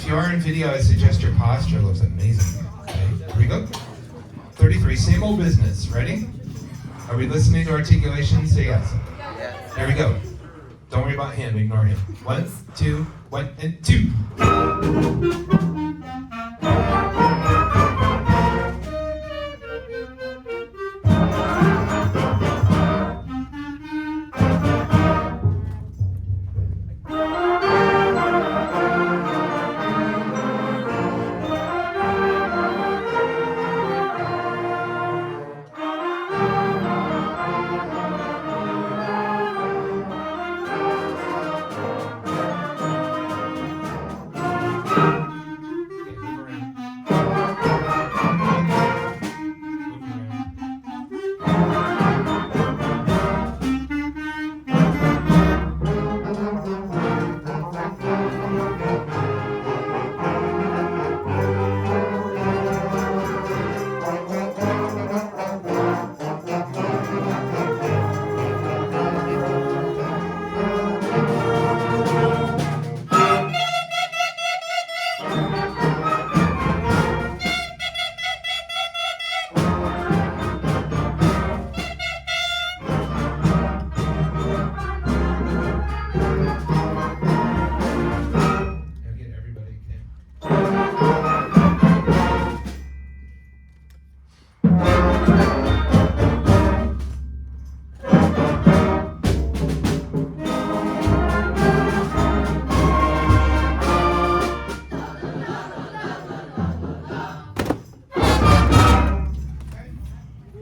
you are in video, I suggest your posture looks amazing. Okay, here we go. 33, same old business. Ready? Are we listening to articulation? Say yes. Here we go. Don't worry about him, ignore him. 1, 2, 1, and 2. Get everybody, okay?